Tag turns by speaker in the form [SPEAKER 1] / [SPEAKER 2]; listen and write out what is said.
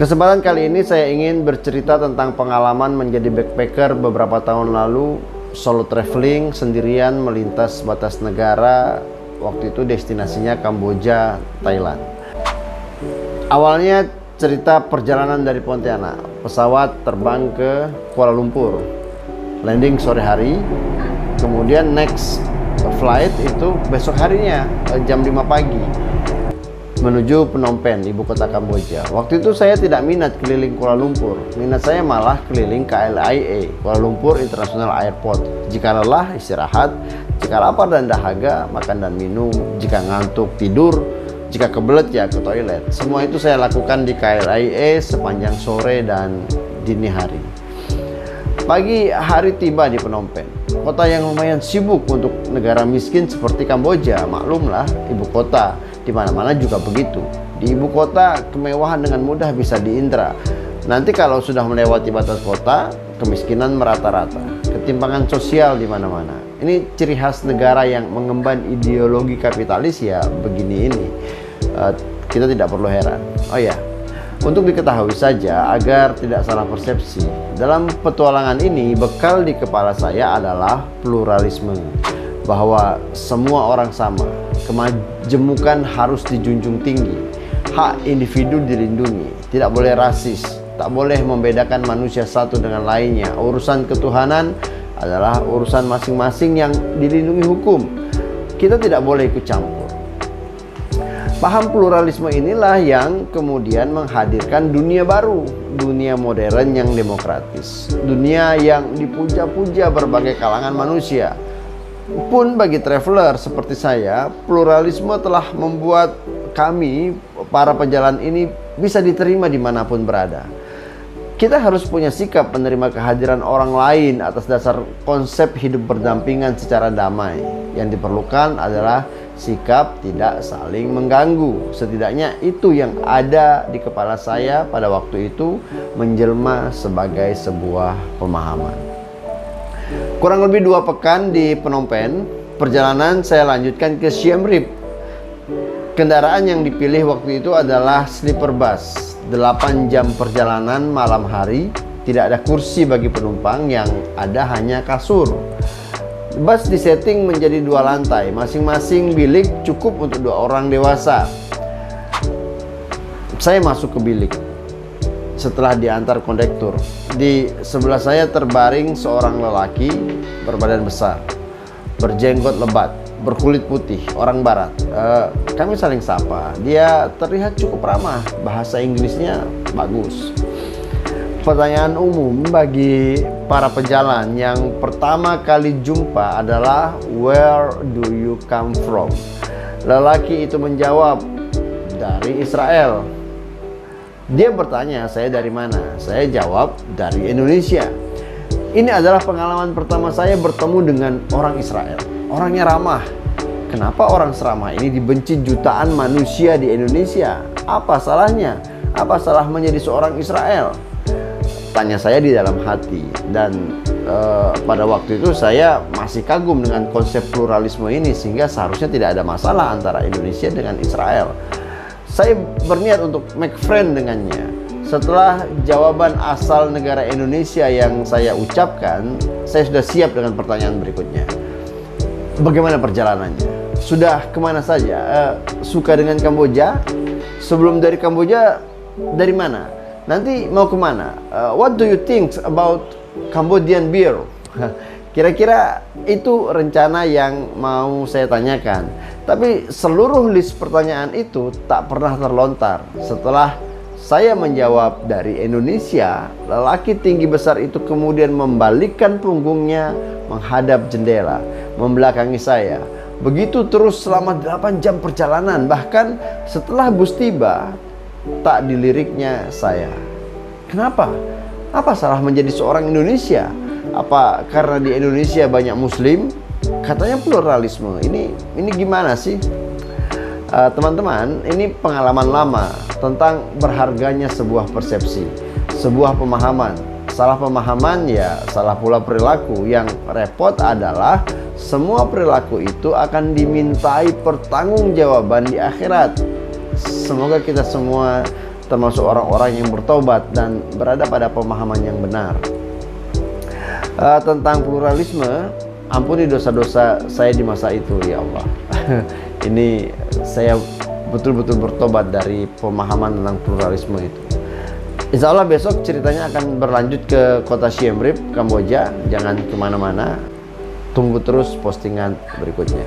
[SPEAKER 1] Kesempatan kali ini saya ingin bercerita tentang pengalaman menjadi backpacker beberapa tahun lalu, solo traveling sendirian melintas batas negara. Waktu itu destinasinya Kamboja, Thailand. Awalnya cerita perjalanan dari Pontianak, pesawat terbang ke Kuala Lumpur, landing sore hari, kemudian next flight itu besok harinya jam 5 pagi menuju Phnom Penh, ibu kota Kamboja. Waktu itu saya tidak minat keliling Kuala Lumpur, minat saya malah keliling KLIA, Kuala Lumpur International Airport. Jika lelah, istirahat; jika lapar dan dahaga, makan dan minum; jika ngantuk, tidur; jika kebelet, ya ke toilet. Semua itu saya lakukan di KLIA sepanjang sore dan dini hari. Pagi hari tiba di Phnom Penh, kota yang lumayan sibuk untuk negara miskin seperti Kamboja. Maklumlah, ibu kota, di mana-mana juga begitu. Di ibu kota, kemewahan dengan mudah bisa diindra. Nanti kalau sudah melewati batas kota, kemiskinan merata-rata, ketimpangan sosial di mana-mana. Ini ciri khas negara yang mengemban ideologi kapitalis, ya begini ini. Kita tidak perlu heran. Oh ya, untuk diketahui saja agar tidak salah persepsi, dalam petualangan ini bekal di kepala saya adalah pluralisme, bahwa semua orang sama, kemajemukan harus dijunjung tinggi, hak individu dilindungi, tidak boleh rasis, tak boleh membedakan manusia satu dengan lainnya. Urusan ketuhanan adalah urusan masing-masing yang dilindungi hukum. Kita tidak boleh ikut campur. Paham pluralisme inilah yang kemudian menghadirkan dunia baru, dunia modern yang demokratis, dunia yang dipuja-puja berbagai kalangan manusia. Pun bagi traveler seperti saya, pluralisme telah membuat kami, para pejalan ini, bisa diterima dimanapun berada. Kita harus punya sikap menerima kehadiran orang lain atas dasar konsep hidup berdampingan secara damai. Yang diperlukan adalah sikap tidak saling mengganggu. Setidaknya itu yang ada di kepala saya pada waktu itu, menjelma sebagai sebuah pemahaman. Kurang lebih 2 pekan di Phnom Penh, perjalanan saya lanjutkan ke Siem Reap. Kendaraan yang dipilih waktu itu adalah sleeper bus, 8 jam perjalanan malam hari, tidak ada kursi bagi penumpang, yang ada hanya kasur. Bus disetting menjadi 2 lantai, masing-masing bilik cukup untuk 2 orang dewasa. Saya masuk ke bilik setelah diantar kondektur. Di sebelah saya terbaring seorang lelaki berbadan besar, berjenggot lebat, berkulit putih, orang barat. Kami saling sapa. Dia terlihat cukup ramah, bahasa Inggrisnya bagus. Pertanyaan umum bagi para pejalan yang pertama kali jumpa adalah, "Where do you come from?" Lelaki itu menjawab, "Dari Israel." Dia bertanya, "Saya dari mana?" Saya jawab, "Dari Indonesia." Ini adalah pengalaman pertama saya bertemu dengan orang Israel. Orangnya ramah. Kenapa orang seramah ini dibenci jutaan manusia di Indonesia? Apa salahnya? Apa salah menjadi seorang Israel? Tanya saya di dalam hati. Dan pada waktu itu saya masih kagum dengan konsep pluralisme ini, sehingga seharusnya tidak ada masalah antara Indonesia dengan Israel. Saya berniat untuk make friend dengannya. Setelah jawaban asal negara Indonesia yang saya ucapkan, saya sudah siap dengan pertanyaan berikutnya. Bagaimana perjalanannya? Sudah kemana saja? Suka dengan Kamboja? Sebelum dari Kamboja, dari mana? Nanti mau kemana? What do you think about Cambodian beer? Kira-kira itu rencana yang mau saya tanyakan. Tapi seluruh list pertanyaan itu tak pernah terlontar. Setelah saya menjawab dari Indonesia, lelaki tinggi besar itu kemudian membalikkan punggungnya menghadap jendela, membelakangi saya. Begitu terus selama 8 jam perjalanan. Bahkan setelah bus tiba, tak diliriknya saya. Kenapa? Apa salah menjadi seorang Indonesia? Apa karena di Indonesia banyak Muslim? Katanya pluralisme. Ini gimana sih? Teman-teman, ini pengalaman lama tentang berharganya sebuah persepsi, sebuah pemahaman. Salah pemahaman, ya salah pula perilaku. Yang repot adalah semua perilaku itu akan dimintai pertanggungjawaban di akhirat. Semoga kita semua termasuk orang-orang yang bertobat dan berada pada pemahaman yang benar. Tentang pluralisme, ampuni dosa-dosa saya di masa itu ya Allah. Ini saya betul-betul bertobat dari pemahaman tentang pluralisme itu. Insya Allah besok ceritanya akan berlanjut ke kota Siem Reap, Kamboja. Jangan kemana-mana, tunggu terus postingan berikutnya.